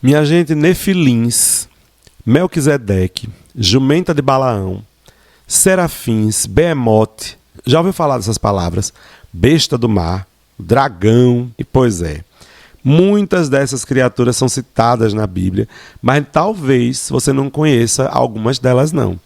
Minha gente, Nefilins, Melquisedeque, Jumenta de Balaão, Serafins, Behemote, já ouviu falar dessas palavras? Besta do mar, dragão, e pois é. Muitas dessas criaturas são citadas na Bíblia, mas talvez você não conheça algumas delas não.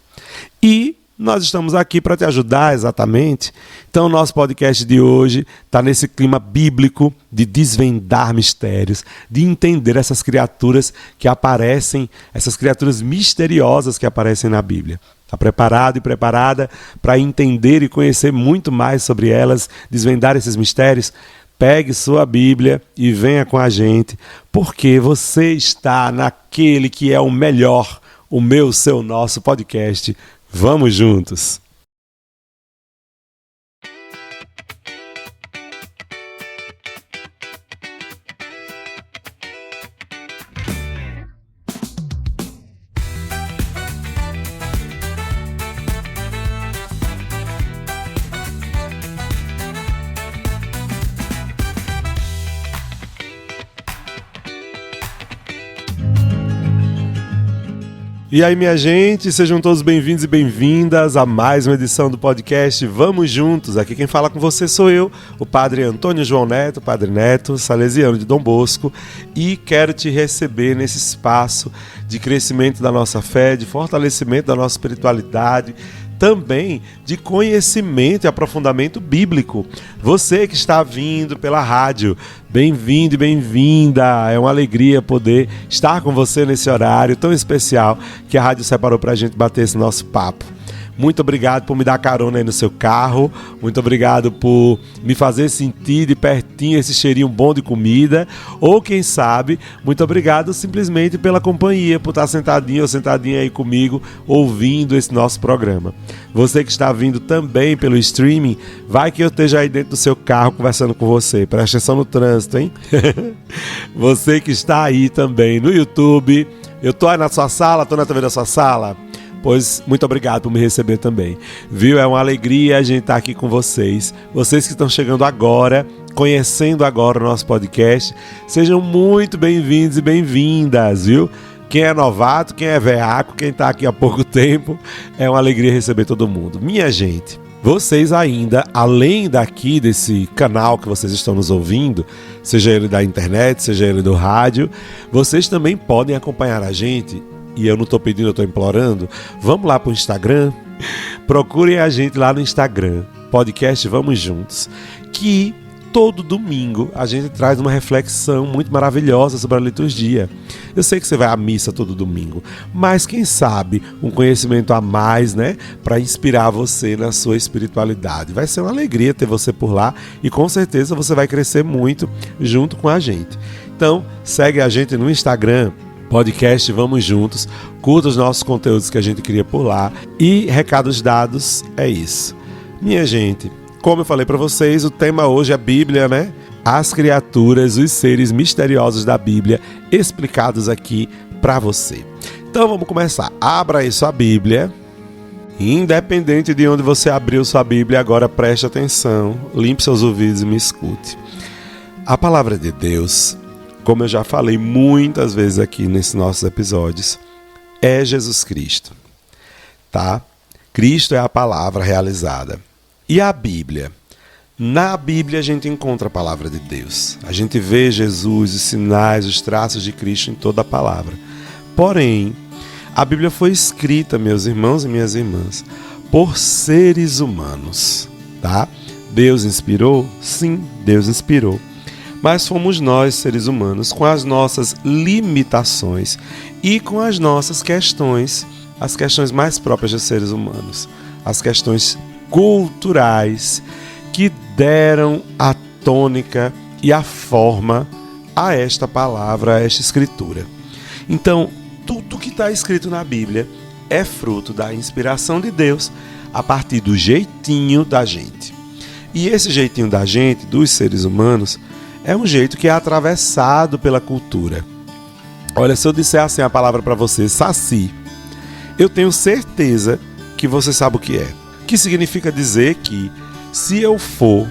E nós estamos aqui para te ajudar exatamente. Então o nosso podcast de hoje está nesse clima bíblico de desvendar mistérios, de entender essas criaturas que aparecem, essas criaturas misteriosas que aparecem na Bíblia. Está preparado e preparada para entender e conhecer muito mais sobre elas, desvendar esses mistérios? Pegue sua Bíblia e venha com a gente, porque você está naquele que é o melhor, o meu, seu, nosso podcast. Vamos juntos! E aí, minha gente, sejam todos bem-vindos e bem-vindas a mais uma edição do podcast Vamos Juntos. Aqui quem fala com você sou eu, o Padre Antônio João Neto, Padre Neto, salesiano de Dom Bosco, e quero te receber nesse espaço de crescimento da nossa fé, de fortalecimento da nossa espiritualidade, também de conhecimento e aprofundamento bíblico. Você que está vindo pela rádio, bem-vindo e bem-vinda. É uma alegria poder estar com você nesse horário tão especial que a rádio separou para a gente bater esse nosso papo. Muito obrigado por me dar carona aí no seu carro. Muito obrigado por me fazer sentir de pertinho esse cheirinho bom de comida. Ou quem sabe, muito obrigado simplesmente pela companhia, por estar sentadinho ou sentadinha aí comigo, ouvindo esse nosso programa. Você que está vindo também pelo streaming, vai que eu esteja aí dentro do seu carro conversando com você. Presta atenção no trânsito, hein? Você que está aí também no YouTube. Eu tô aí na sua sala, tô na TV da sua sala. Pois muito obrigado por me receber também, viu? É uma alegria a gente estar aqui com vocês. Vocês que estão chegando agora, conhecendo agora o nosso podcast, sejam muito bem-vindos e bem-vindas, viu? Quem é novato, quem é veaco, quem está aqui há pouco tempo, é uma alegria receber todo mundo. Minha gente, vocês ainda, além daqui desse canal que vocês estão nos ouvindo, seja ele da internet, seja ele do rádio, vocês também podem acompanhar a gente. E eu não estou pedindo, eu estou implorando. Vamos lá para o Instagram. Procurem a gente lá no Instagram. Podcast Vamos Juntos. Que todo domingo a gente traz uma reflexão muito maravilhosa sobre a liturgia. Eu sei que você vai à missa todo domingo. Mas quem sabe um conhecimento a mais, né? Para inspirar você na sua espiritualidade. Vai ser uma alegria ter você por lá. E com certeza você vai crescer muito junto com a gente. Então segue a gente no Instagram. Podcast Vamos Juntos, curta os nossos conteúdos que a gente cria por lá e recados dados, é isso. Minha gente, como eu falei para vocês, o tema hoje é a Bíblia, né? As criaturas, os seres misteriosos da Bíblia explicados aqui para você. Então vamos começar. Abra aí sua Bíblia. Independente de onde você abriu sua Bíblia, agora preste atenção, limpe seus ouvidos e me escute. A palavra de Deus, como eu já falei muitas vezes aqui nesses nossos episódios, é Jesus Cristo, tá? Cristo é a palavra realizada. E a Bíblia? Na Bíblia a gente encontra a palavra de Deus. A gente vê Jesus, os sinais, os traços de Cristo em toda a palavra. Porém, a Bíblia foi escrita, meus irmãos e minhas irmãs, por seres humanos, tá? Deus inspirou? Sim, Deus inspirou. Mas fomos nós, seres humanos, com as nossas limitações e com as nossas questões, as questões mais próprias de seres humanos, as questões culturais que deram a tônica e a forma a esta palavra, a esta escritura. Então, tudo que está escrito na Bíblia é fruto da inspiração de Deus a partir do jeitinho da gente. E esse jeitinho da gente, dos seres humanos, é um jeito que é atravessado pela cultura. Olha, se eu disser assim a palavra para você, saci, eu tenho certeza que você sabe o que é. Que significa dizer que se eu for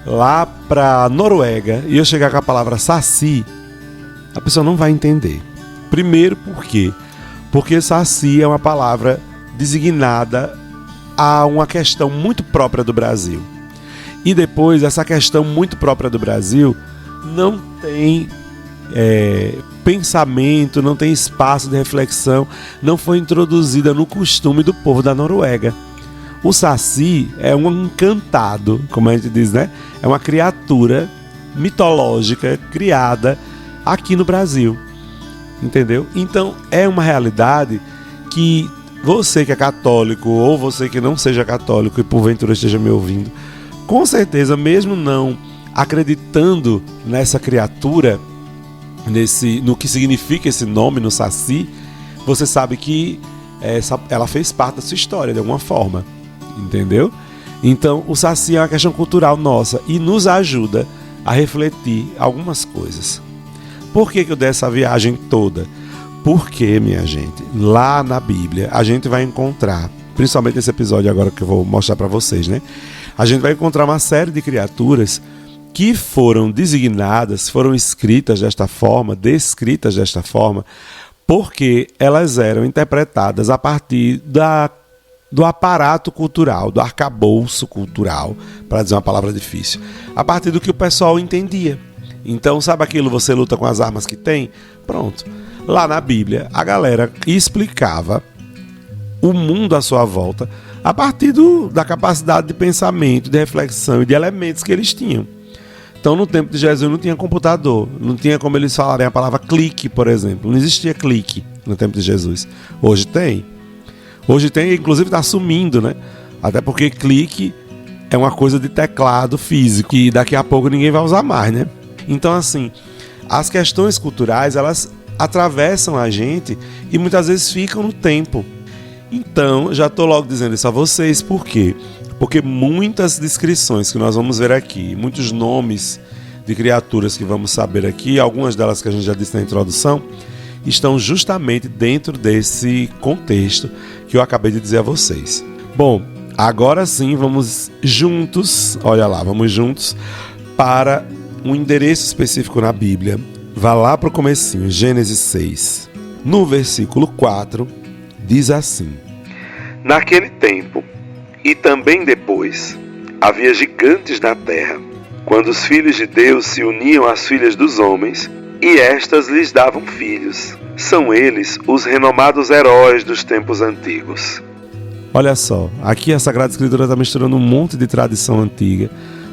lá para Noruega e eu chegar com a palavra saci, a pessoa não vai entender. Primeiro, por quê? Porque saci é uma palavra designada a uma questão muito própria do Brasil. E depois, essa questão muito própria do Brasil não tem pensamento, não tem espaço de reflexão, não foi introduzida no costume do povo da Noruega. O saci é um encantado, como a gente diz, né? É uma criatura mitológica criada aqui no Brasil, entendeu? Então é uma realidade que você que é católico ou você que não seja católico e porventura esteja me ouvindo, com certeza, mesmo não acreditando nessa criatura, no que significa esse nome, no saci, você sabe que ela fez parte da sua história de alguma forma, entendeu? Então o saci é uma questão cultural nossa e nos ajuda a refletir algumas coisas. Por que eu dei essa viagem toda? Porque, minha gente, lá na Bíblia a gente vai encontrar, principalmente nesse episódio agora que eu vou mostrar para vocês, né? A gente vai encontrar uma série de criaturas que foram designadas, foram escritas desta forma, descritas desta forma, porque elas eram interpretadas a partir do aparato cultural, do arcabouço cultural, para dizer uma palavra difícil, a partir do que o pessoal entendia. Então, sabe aquilo, você luta com as armas que tem? Pronto. Lá na Bíblia, a galera explicava o mundo à sua volta a partir da capacidade de pensamento, de reflexão e de elementos que eles tinham. Então, no tempo de Jesus não tinha computador, não tinha como eles falarem a palavra clique, por exemplo. Não existia clique no tempo de Jesus. Hoje tem. Hoje tem, inclusive está sumindo, né? Até porque clique é uma coisa de teclado físico e daqui a pouco ninguém vai usar mais, né? Então, assim, as questões culturais, elas atravessam a gente e muitas vezes ficam no tempo. Então, já estou logo dizendo isso a vocês, por quê? Porque muitas descrições que nós vamos ver aqui, muitos nomes de criaturas que vamos saber aqui, algumas delas que a gente já disse na introdução, estão justamente dentro desse contexto que eu acabei de dizer a vocês. Bom, agora sim vamos juntos, olha lá, vamos juntos para um endereço específico na Bíblia. Vá lá para o comecinho, Gênesis 6. No versículo 4, diz assim: Naquele tempo, e também depois, havia gigantes na terra, quando os filhos de Deus se uniam às filhas dos homens, e estas lhes davam filhos. São eles os renomados heróis dos tempos antigos. Olha só, aqui a Sagrada Escritura está misturando um monte de tradição antiga,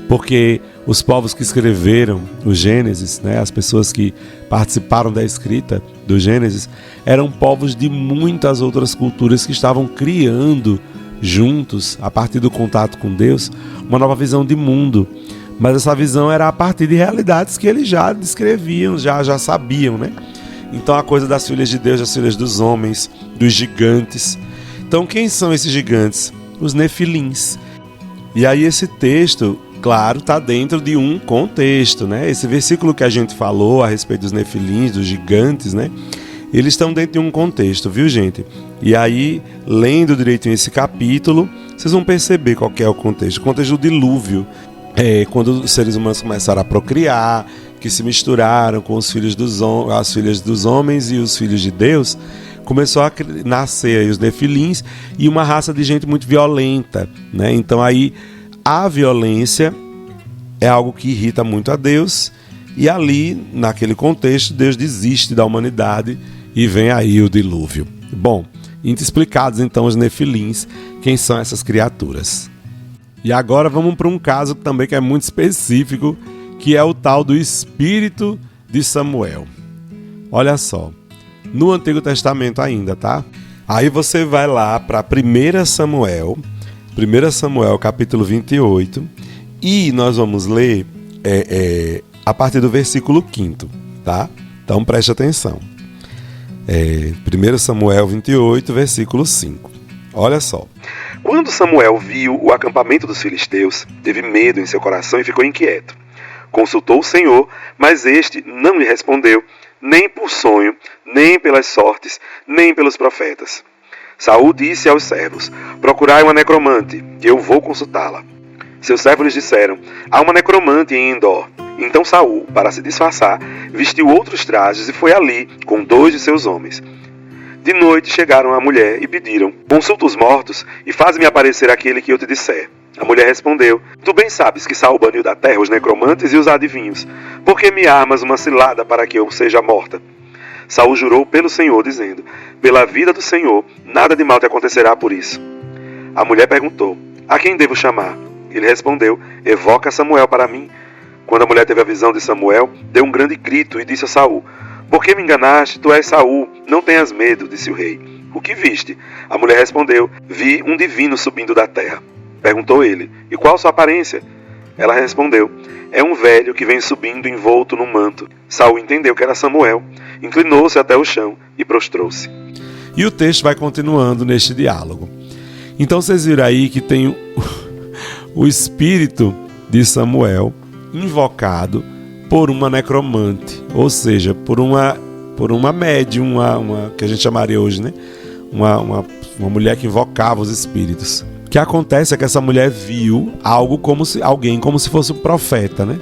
porque os povos que escreveram o Gênesis, né, as pessoas que participaram da escrita do Gênesis, eram povos de muitas outras culturas que estavam criando juntos, a partir do contato com Deus, uma nova visão de mundo. Mas essa visão era a partir de realidades que eles já descreviam, já sabiam, né? Então a coisa das filhas de Deus, das filhas dos homens, dos gigantes. Então quem são esses gigantes? Os nefilins. E aí esse texto, claro, está dentro de um contexto, né? Esse versículo que a gente falou a respeito dos nefilins, dos gigantes, né? Eles estão dentro de um contexto, viu, gente? E aí, lendo direitinho esse capítulo, vocês vão perceber qual que é o contexto. O contexto do dilúvio. Quando os seres humanos começaram a procriar, que se misturaram com as filhas dos homens e os filhos de Deus, começou a nascer aí os nefilins e uma raça de gente muito violenta, né? Então aí a violência é algo que irrita muito a Deus, e ali, naquele contexto, Deus desiste da humanidade e vem aí o dilúvio. Bom, explicados então os nefilins, quem são essas criaturas. E agora vamos para um caso também que é muito específico, que é o tal do Espírito de Samuel. Olha só, no Antigo Testamento ainda, tá? Aí você vai lá para 1 Samuel capítulo 28, e nós vamos ler a partir do versículo 5º, tá? Então preste atenção. 1 Samuel 28, versículo 5. Olha só. Quando Samuel viu o acampamento dos filisteus, teve medo em seu coração e ficou inquieto. Consultou o Senhor, mas este não lhe respondeu, nem por sonho, nem pelas sortes, nem pelos profetas. Saul disse aos servos: procurai uma necromante, que eu vou consultá-la. Seus servos lhes disseram: há uma necromante em Endor. Então Saul, para se disfarçar, vestiu outros trajes e foi ali com 2 de seus homens. De noite chegaram à mulher e pediram: consulta os mortos e faz-me aparecer aquele que eu te disser. A mulher respondeu: tu bem sabes que Saul baniu da terra os necromantes e os adivinhos. Por que me armas uma cilada para que eu seja morta? Saul jurou pelo Senhor, dizendo: pela vida do Senhor, nada de mal te acontecerá por isso. A mulher perguntou: a quem devo chamar? Ele respondeu: evoca Samuel para mim. Quando a mulher teve a visão de Samuel, deu um grande grito e disse a Saul: por que me enganaste? Tu és Saul, não tenhas medo, disse o rei. O que viste? A mulher respondeu: vi um divino subindo da terra. Perguntou ele: e qual sua aparência? Ela respondeu: é um velho que vem subindo envolto num manto. Saul entendeu que era Samuel, inclinou-se até o chão e prostrou-se. E o texto vai continuando neste diálogo. Então vocês viram aí que tem o espírito de Samuel invocado por uma necromante, ou seja, por uma médium, uma que a gente chamaria hoje, né? Uma mulher que invocava os espíritos. O que acontece é que essa mulher viu alguém como se fosse um profeta, né?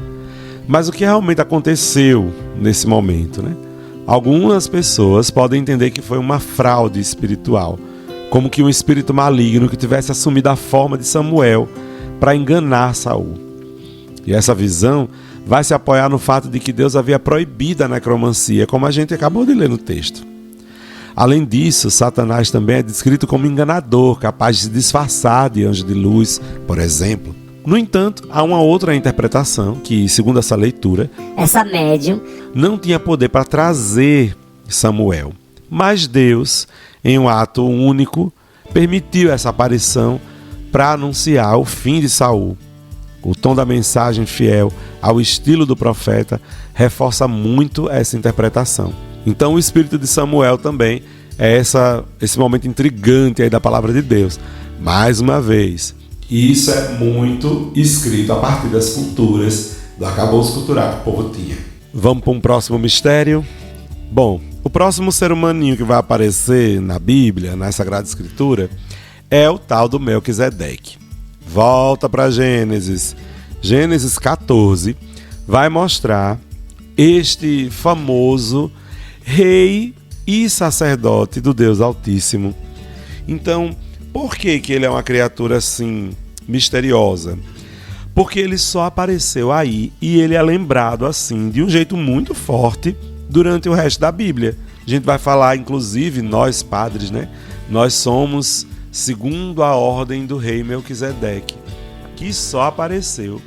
Mas o que realmente aconteceu nesse momento, né? Algumas pessoas podem entender que foi uma fraude espiritual, como que um espírito maligno que tivesse assumido a forma de Samuel para enganar Saul. E essa visão vai se apoiar no fato de que Deus havia proibido a necromancia, como a gente acabou de ler no texto. Além disso, Satanás também é descrito como enganador, capaz de se disfarçar de anjo de luz, por exemplo. No entanto, há uma outra interpretação que, segundo essa leitura, essa médium não tinha poder para trazer Samuel. Mas Deus, em um ato único, permitiu essa aparição para anunciar o fim de Saul. O tom da mensagem fiel ao estilo do profeta reforça muito essa interpretação. Então o espírito de Samuel também é esse momento intrigante aí da palavra de Deus. Mais uma vez, isso é muito escrito a partir das culturas, do arcabouço cultural que o povo tinha. Vamos para um próximo mistério? Bom, o próximo ser humaninho que vai aparecer na Bíblia, na Sagrada Escritura, é o tal do Melquisedeque. Volta para Gênesis. Gênesis 14 vai mostrar este famoso rei e sacerdote do Deus Altíssimo. Então, por que ele é uma criatura assim misteriosa? Porque ele só apareceu aí e ele é lembrado assim de um jeito muito forte durante o resto da Bíblia. A gente vai falar, inclusive, nós padres, né? Nós somos segundo a ordem do rei Melquisedeque, que só apareceu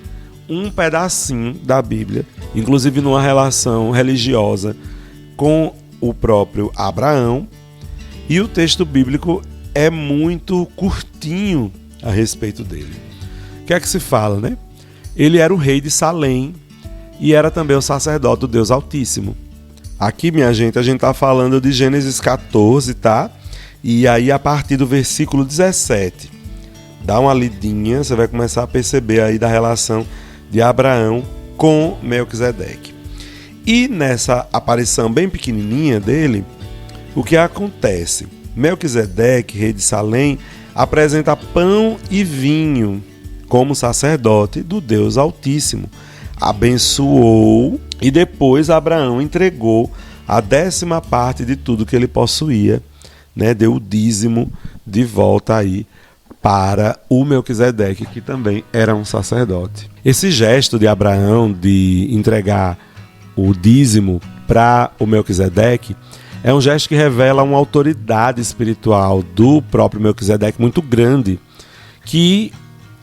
um pedacinho da Bíblia, inclusive numa relação religiosa com o próprio Abraão, e o texto bíblico é muito curtinho a respeito dele. O que é que se fala, né? Ele era o rei de Salém e era também o sacerdote do Deus Altíssimo. Aqui, minha gente, a gente está falando de Gênesis 14, tá? E aí, a partir do versículo 17, dá uma lidinha, você vai começar a perceber aí da relação de Abraão com Melquisedeque. E nessa aparição bem pequenininha dele, o que acontece? Melquisedeque, rei de Salém, apresenta pão e vinho como sacerdote do Deus Altíssimo. Abençoou e depois Abraão entregou a 10ª parte de tudo que ele possuía, né? Deu o dízimo de volta aí para o Melquisedeque, que também era um sacerdote. Esse gesto de Abraão de entregar o dízimo para o Melquisedeque é um gesto que revela uma autoridade espiritual do próprio Melquisedeque muito grande, que,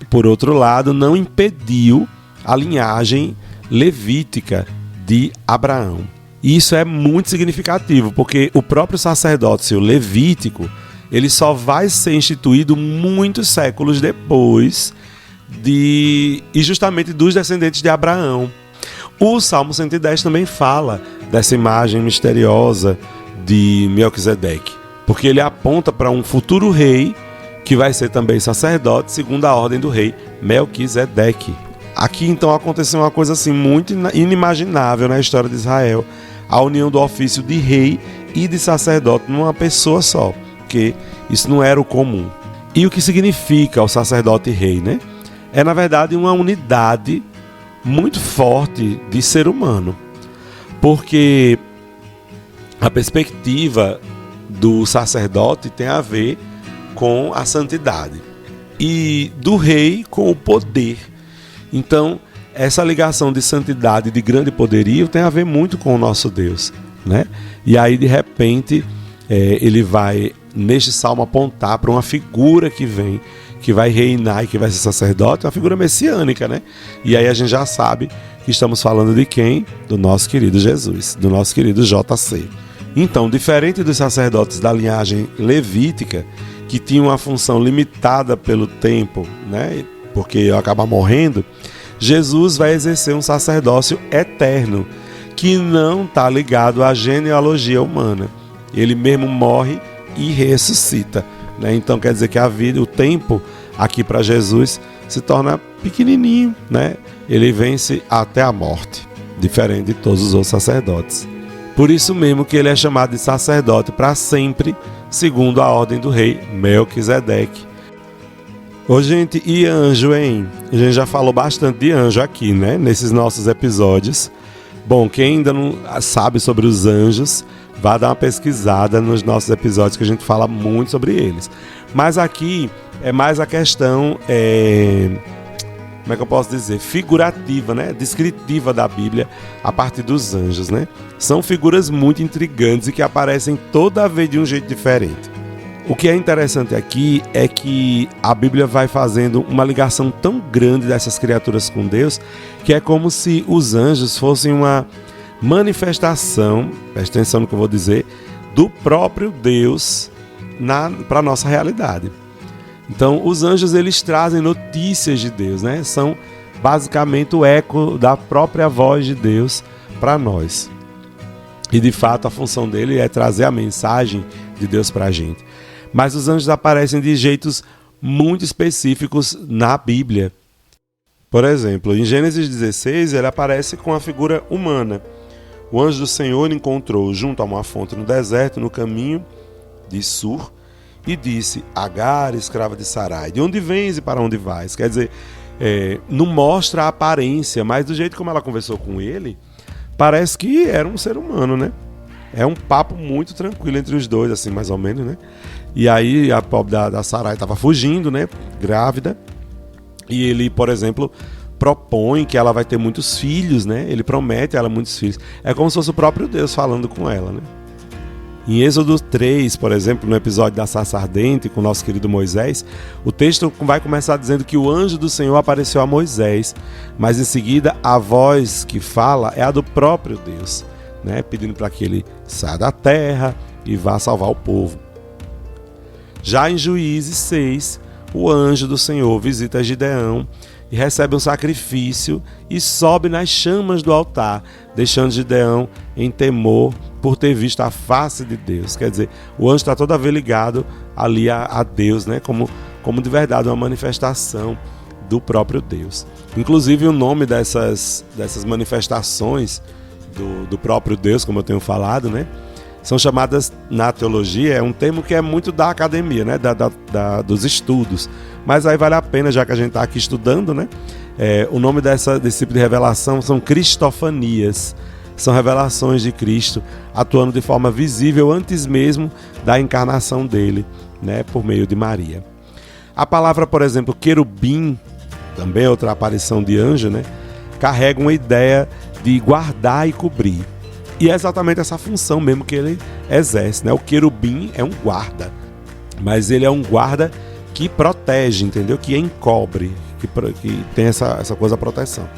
por outro lado, não impediu a linhagem levítica de Abraão. E isso é muito significativo, porque o próprio sacerdócio levítico ele só vai ser instituído muitos séculos depois e justamente dos descendentes de Abraão. O Salmo 110 também fala dessa imagem misteriosa de Melquisedeque, porque ele aponta para um futuro rei que vai ser também sacerdote segundo a ordem do rei Melquisedeque. Aqui então aconteceu uma coisa assim muito inimaginável na história de Israel, a união do ofício de rei e de sacerdote numa pessoa só, porque isso não era o comum. E o que significa o sacerdote rei, né? é na verdade uma unidade muito forte de ser humano, porque a perspectiva do sacerdote tem a ver com a santidade e do rei com o poder. Então, essa ligação de santidade e de grande poderio tem a ver muito com o nosso Deus, né? E aí, de repente, ele vai, neste salmo, apontar para uma figura que vem, que vai reinar e que vai ser sacerdote, uma figura messiânica, né? E aí a gente já sabe que estamos falando de quem? Do nosso querido Jesus, do nosso querido JC. Então, diferente dos sacerdotes da linhagem levítica, que tinham uma função limitada pelo tempo, né? Porque eu acabar morrendo, Jesus vai exercer um sacerdócio eterno, que não está ligado à genealogia humana. Ele mesmo morre e ressuscita, né? Então quer dizer que a vida, o tempo aqui para Jesus se torna pequenininho, né? Ele vence até a morte, diferente de todos os outros sacerdotes. Por isso mesmo que ele é chamado de sacerdote para sempre, segundo a ordem do rei Melquisedeque. Ô gente, e anjo, hein? A gente já falou bastante de anjo aqui, né? Nesses nossos episódios. Bom, quem ainda não sabe sobre os anjos, vá dar uma pesquisada nos nossos episódios que a gente fala muito sobre eles. Mas aqui é mais a questão, como é que eu posso dizer? Figurativa, né? Descritiva da Bíblia a partir dos anjos, né? São figuras muito intrigantes e que aparecem toda vez de um jeito diferente. O que é interessante aqui é que a Bíblia vai fazendo uma ligação tão grande dessas criaturas com Deus, que é como se os anjos fossem uma manifestação, presta atenção no que eu vou dizer, do próprio Deus para a nossa realidade. Então, os anjos, eles trazem notícias de Deus, né? São basicamente o eco da própria voz de Deus para nós. E, de fato, a função dele é trazer a mensagem de Deus para a gente. Mas os anjos aparecem de jeitos muito específicos na Bíblia. Por exemplo, em Gênesis 16, ele aparece com a figura humana. O anjo do Senhor encontrou junto a uma fonte no deserto, no caminho de Sur, e disse: Agar, escrava de Sarai, de onde vens e para onde vais? Quer dizer, não mostra a aparência, mas do jeito como ela conversou com ele, parece que era um ser humano, né? É um papo muito tranquilo entre os dois, assim, mais ou menos, né? E aí a pobre da Sarai estava fugindo, né? Grávida. E ele, por exemplo, propõe que ela vai ter muitos filhos, né? Ele promete a ela muitos filhos. É como se fosse o próprio Deus falando com ela, né? Em Êxodo 3, por exemplo, no episódio da sarça ardente com o nosso querido Moisés, o texto vai começar dizendo que o anjo do Senhor apareceu a Moisés, mas em seguida a voz que fala é a do próprio Deus, né? Pedindo para que ele saia da terra e vá salvar o povo. Já em Juízes 6, o anjo do Senhor visita Gideão e recebe um sacrifício e sobe nas chamas do altar, deixando Gideão em temor por ter visto a face de Deus. Quer dizer, o anjo está toda vez ligado ali a Deus, né? Como de verdade uma manifestação do próprio Deus. Inclusive o nome dessas manifestações do próprio Deus, como eu tenho falado, né? São chamadas, na teologia, é um termo que é muito da academia, né? Dos estudos. Mas aí vale a pena, já que a gente está aqui estudando, né? O nome desse tipo de revelação são cristofanias. São revelações de Cristo atuando de forma visível antes mesmo da encarnação dele, né? Por meio de Maria. A palavra, por exemplo, querubim, também é outra aparição de anjo, né? Carrega uma ideia de guardar e cobrir. E é exatamente essa função mesmo que ele exerce, né? O querubim é um guarda, mas ele é um guarda que protege, entendeu? Que encobre, que tem essa coisa da proteção.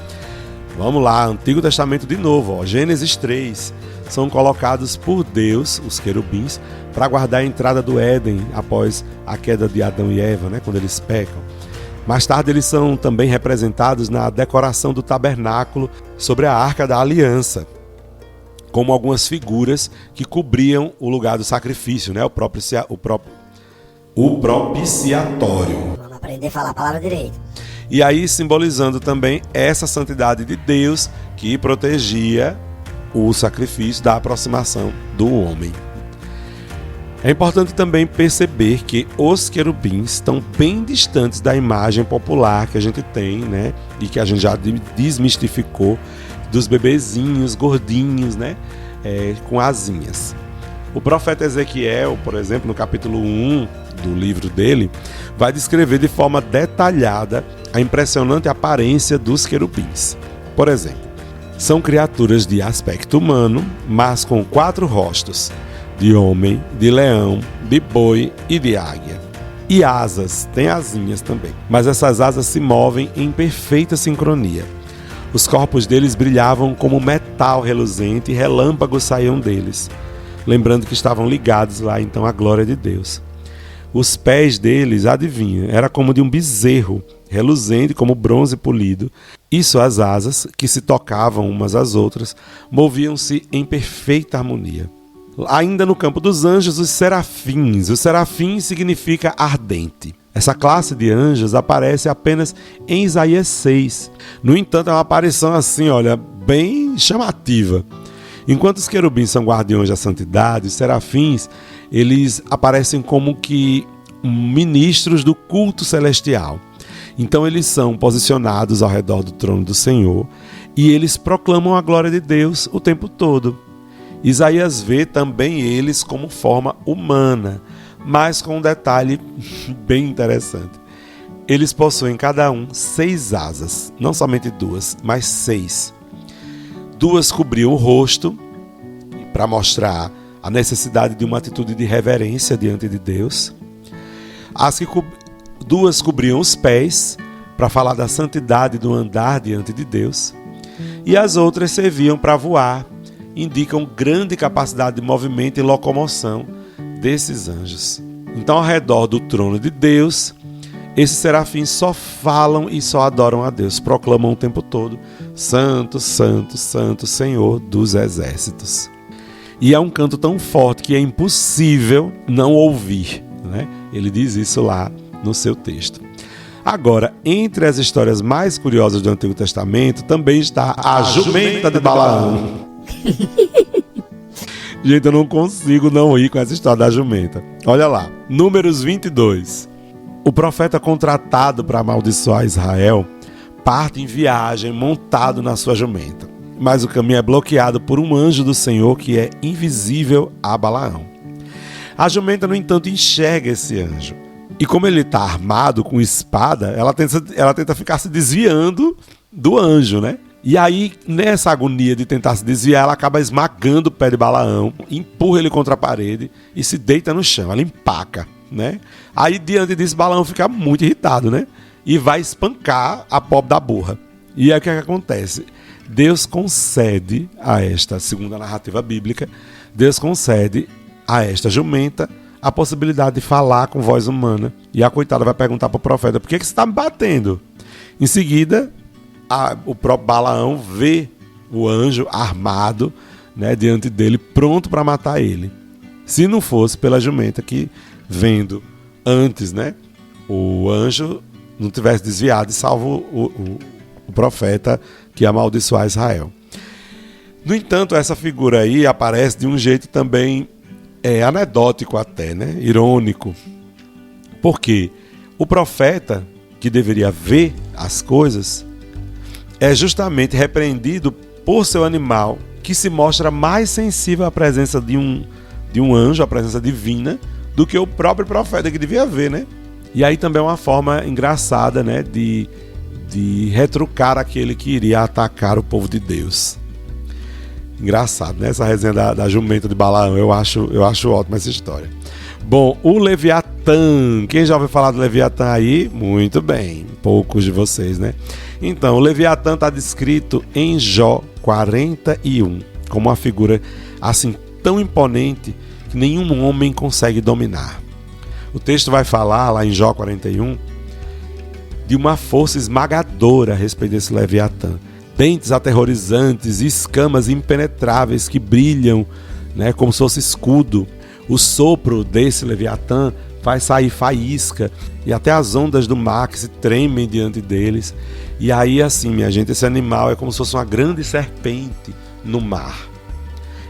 Vamos lá, Antigo Testamento de novo, ó. Gênesis 3. São colocados por Deus, os querubins, para guardar a entrada do Éden após a queda de Adão e Eva, né? Quando eles pecam. Mais tarde eles são também representados na decoração do tabernáculo sobre a Arca da Aliança, como algumas figuras que cobriam o lugar do sacrifício, né? O propiciatório. Vamos aprender a falar a palavra direito. E aí simbolizando também essa santidade de Deus que protegia o sacrifício da aproximação do homem. É importante também perceber que os querubins estão bem distantes da imagem popular que a gente tem, né? E que a gente já desmistificou, dos bebezinhos gordinhos, né? Com asinhas. O profeta Ezequiel, por exemplo, no capítulo 1 do livro dele, vai descrever de forma detalhada a impressionante aparência dos querubins. Por exemplo, são criaturas de aspecto humano, mas com 4 rostos, de homem, de leão, de boi e de águia. E asas, tem asinhas também, mas essas asas se movem em perfeita sincronia. Os corpos deles brilhavam como metal reluzente e relâmpagos saíam deles, lembrando que estavam ligados lá então à glória de Deus. Os pés deles, adivinha, era como de um bezerro, reluzente como bronze polido, e suas asas, que se tocavam umas às outras, moviam-se em perfeita harmonia. Ainda no campo dos anjos, os serafins. O serafim significa ardente. Essa classe de anjos aparece apenas em Isaías 6. No entanto, é uma aparição assim, olha, bem chamativa. Enquanto os querubins são guardiões da santidade, os serafins, eles aparecem como que ministros do culto celestial. Então eles são posicionados ao redor do trono do Senhor e eles proclamam a glória de Deus o tempo todo. Isaías vê também eles como forma humana, mas com um detalhe bem interessante. Eles possuem cada um 6 asas, não somente 2, mas 6. 2 cobriam o rosto, para mostrar a necessidade de uma atitude de reverência diante de Deus. 2 cobriam os pés, para falar da santidade do andar diante de Deus. E as outras serviam para voar, indicam grande capacidade de movimento e locomoção desses anjos. Então, ao redor do trono de Deus, esses serafins só falam e só adoram a Deus, proclamam o tempo todo: Santo, Santo, Santo, Senhor dos Exércitos. E é um canto tão forte que é impossível não ouvir, né? Ele diz isso lá no seu texto. Agora, entre as histórias mais curiosas do Antigo Testamento, também está a jumenta de Balaão. Gente, eu não consigo não ir com essa história da jumenta. Olha lá, Números 22. O profeta contratado para amaldiçoar Israel parte em viagem montado na sua jumenta. Mas o caminho é bloqueado por um anjo do Senhor que é invisível a Balaão. A jumenta, no entanto, enxerga esse anjo. E como ele está armado com espada, ela tenta ficar se desviando do anjo, né? E aí, nessa agonia de tentar se desviar, ela acaba esmagando o pé de Balaão, empurra ele contra a parede e se deita no chão. Ela empaca, né? Aí, diante disso, Balaão fica muito irritado, né? E vai espancar a pobre da burra. E aí, o que é que acontece? Deus concede a esta, segundo a narrativa bíblica, Deus concede a esta jumenta a possibilidade de falar com voz humana. E a coitada vai perguntar para o profeta: por que você está me batendo? Em seguida, o próprio Balaão vê o anjo armado, né, diante dele, pronto para matar ele. Se não fosse pela jumenta que, vendo antes, né, o anjo não tivesse desviado e salvo o profeta que ia amaldiçoar Israel. No entanto, essa figura aí aparece de um jeito também anedótico até, né? Irônico. Porque o profeta, que deveria ver as coisas, é justamente repreendido por seu animal, que se mostra mais sensível à presença de um anjo, à presença divina, do que o próprio profeta, que devia ver, né? E aí também é uma forma engraçada, né, de retrucar aquele que iria atacar o povo de Deus. Engraçado, né? Essa resenha da jumenta de Balaão. Eu acho ótima essa história. Bom, o Leviatã. Quem já ouviu falar do Leviatã aí? Muito bem. Poucos de vocês, né? Então, o Leviatã está descrito em Jó 41 como uma figura assim tão imponente que nenhum homem consegue dominar. O texto vai falar lá em Jó 41 de uma força esmagadora a respeito desse Leviatã. Dentes aterrorizantes e escamas impenetráveis que brilham, né, como se fosse escudo. O sopro desse Leviatã faz sair faísca e até as ondas do mar que se tremem diante deles. E aí, assim, minha gente, esse animal é como se fosse uma grande serpente no mar.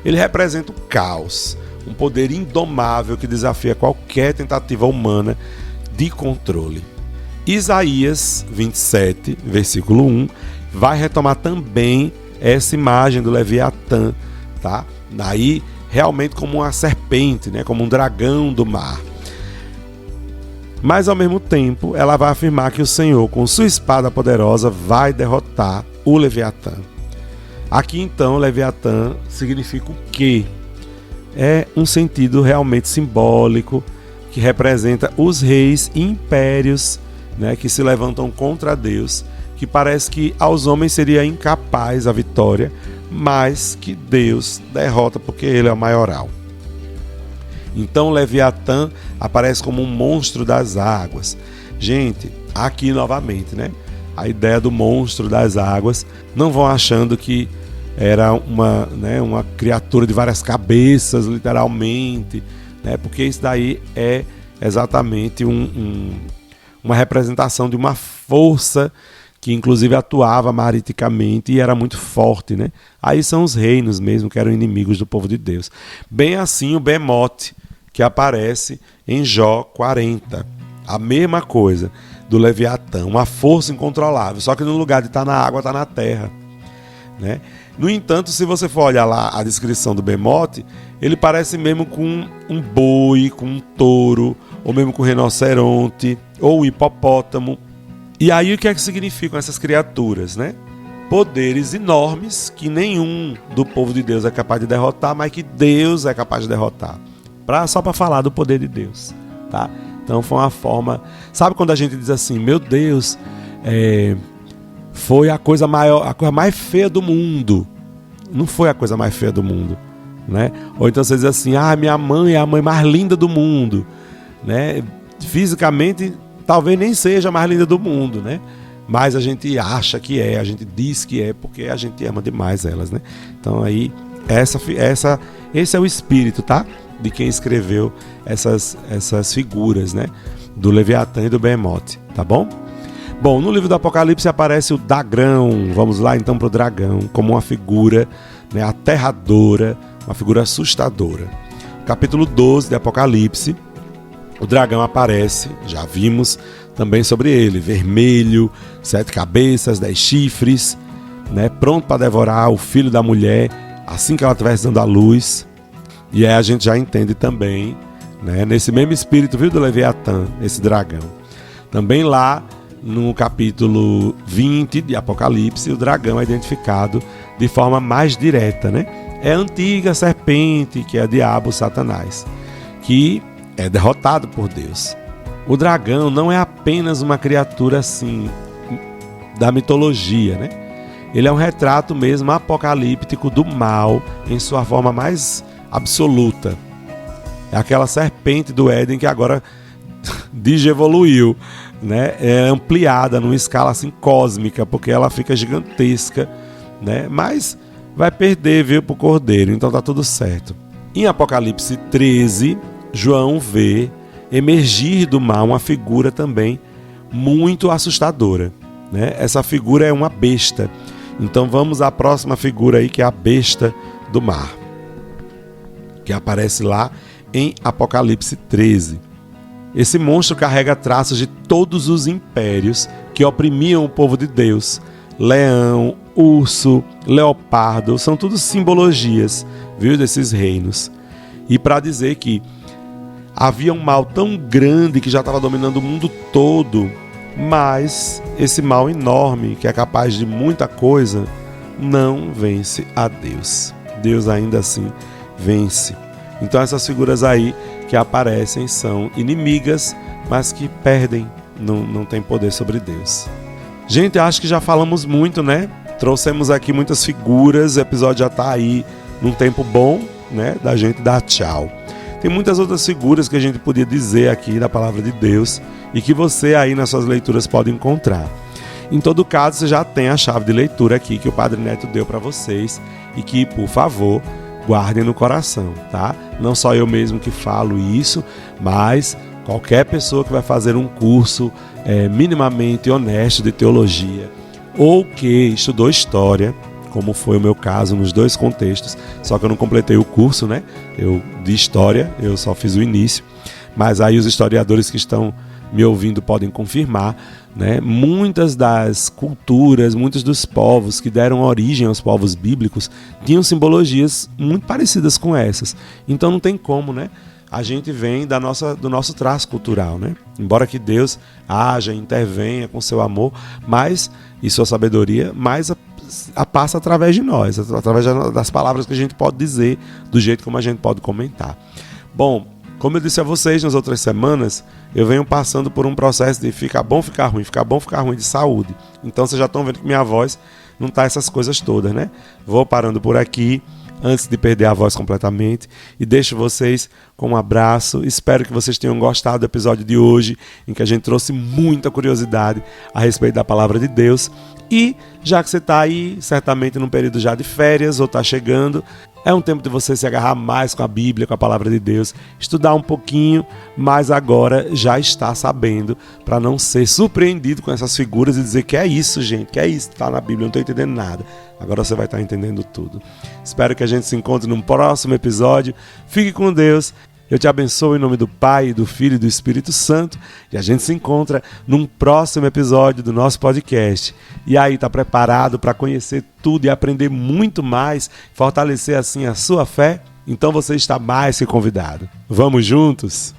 Ele representa o caos, um poder indomável que desafia qualquer tentativa humana de controle. Isaías 27, versículo 1, vai retomar também essa imagem do Leviatã, tá? Daí, realmente como uma serpente, né? Como um dragão do mar. Mas, ao mesmo tempo, ela vai afirmar que o Senhor, com sua espada poderosa, vai derrotar o Leviatã. Aqui, então, Leviatã significa o quê? É um sentido realmente simbólico, que representa os reis e impérios, né, que se levantam contra Deus, que parece que aos homens seria incapaz a vitória, mas que Deus derrota porque ele é o maioral. Então Leviatã aparece como um monstro das águas. Gente, aqui novamente, né? A ideia do monstro das águas, não vão achando que era uma criatura de várias cabeças, literalmente, né? Porque isso daí é exatamente uma representação de uma força que inclusive atuava mariticamente e era muito forte, né? Aí são os reinos mesmo que eram inimigos do povo de Deus. Bem assim o Behemoth, que aparece em Jó 40. A mesma coisa do Leviatã, uma força incontrolável, só que no lugar de estar na água, está na terra, né? No entanto, se você for olhar lá a descrição do Behemoth, ele parece mesmo com um boi, com um touro, ou mesmo com um rinoceronte, ou um hipopótamo. E aí o que é que significam essas criaturas, né? Poderes enormes que nenhum do povo de Deus é capaz de derrotar, mas que Deus é capaz de derrotar. Só para falar do poder de Deus, tá? Então foi uma forma... Sabe quando a gente diz assim, meu Deus, foi a coisa mais feia do mundo? Não foi a coisa mais feia do mundo, né? Ou então você diz assim, minha mãe é a mãe mais linda do mundo, né? Fisicamente, talvez nem seja a mais linda do mundo, né? Mas a gente a gente diz que é, porque a gente ama demais elas, né? Então aí, esse é o espírito, tá? De quem escreveu essas figuras, né? Do Leviatã e do Behemoth, tá bom? Bom, no livro do Apocalipse aparece o dragão. Vamos lá então para o dragão, como uma figura, né, aterradora, uma figura assustadora. Capítulo 12 de Apocalipse, o dragão aparece, já vimos também sobre ele, vermelho, 7 cabeças, 10 chifres, né, pronto para devorar o filho da mulher assim que ela estivesse dando à luz. E aí a gente já entende também, né, nesse mesmo espírito, viu, do Leviatã, esse dragão. Também lá no capítulo 20 de Apocalipse, o dragão é identificado de forma mais direta, né? É a antiga serpente, que é o diabo, Satanás, que é derrotado por Deus. O dragão não é apenas uma criatura assim da mitologia, né? Ele é um retrato mesmo apocalíptico do mal em sua forma mais absoluta. É aquela serpente do Éden que agora digievoluiu, né? É ampliada numa escala assim cósmica, porque ela fica gigantesca, né? Mas vai perder, viu, pro cordeiro, então tá tudo certo. Em Apocalipse 13, João vê emergir do mar uma figura também muito assustadora, né? Essa figura é uma besta. Então vamos à próxima figura aí, que é a besta do mar, que aparece lá em Apocalipse 13. Esse monstro carrega traços de todos os impérios que oprimiam o povo de Deus. Leão, urso, leopardo, são tudo simbologias, viu, desses reinos. E para dizer que havia um mal tão grande que já estava dominando o mundo todo, mas esse mal enorme, que é capaz de muita coisa, não vence a Deus. Deus ainda assim vence. Então essas figuras aí que aparecem são inimigas, mas que perdem, não tem poder sobre Deus. Gente, acho que já falamos muito, né? Trouxemos aqui muitas figuras, o episódio já está aí num tempo bom, né, da gente dar tchau. Tem muitas outras figuras que a gente podia dizer aqui da palavra de Deus e que você aí nas suas leituras pode encontrar. Em todo caso, você já tem a chave de leitura aqui que o Padre Neto deu para vocês e que, por favor, guardem no coração, tá? Não só eu mesmo que falo isso, mas qualquer pessoa que vai fazer um curso minimamente honesto de teologia ou que estudou história como foi o meu caso nos dois contextos, só que eu não completei o curso, né? De história, eu só fiz o início, mas aí os historiadores que estão me ouvindo podem confirmar, né? Muitas das culturas, muitos dos povos que deram origem aos povos bíblicos tinham simbologias muito parecidas com essas. Então não tem como, né? A gente vem do nosso traço cultural, né? Embora que Deus haja, intervenha com seu amor, mas e sua sabedoria, mas passa através de nós, através das palavras que a gente pode dizer, do jeito como a gente pode comentar. Bom, como eu disse a vocês nas outras semanas, eu venho passando por um processo de ficar bom, ficar ruim de saúde. Então vocês já estão vendo que minha voz não está essas coisas todas, né? Vou parando por aqui, antes de perder a voz completamente, e deixo vocês com um abraço. Espero que vocês tenham gostado do episódio de hoje, em que a gente trouxe muita curiosidade a respeito da palavra de Deus. E já que você está aí, certamente num período já de férias, ou está chegando, é um tempo de você se agarrar mais com a Bíblia, com a palavra de Deus, estudar um pouquinho, mas agora já está sabendo, para não ser surpreendido com essas figuras e dizer que é isso, gente, que é isso, está na Bíblia, eu não estou entendendo nada. Agora você vai estar entendendo tudo. Espero que a gente se encontre num próximo episódio. Fique com Deus. Eu te abençoo em nome do Pai, do Filho e do Espírito Santo. E a gente se encontra num próximo episódio do nosso podcast. E aí, está preparado para conhecer tudo e aprender muito mais, fortalecer assim a sua fé? Então você está mais que convidado. Vamos juntos?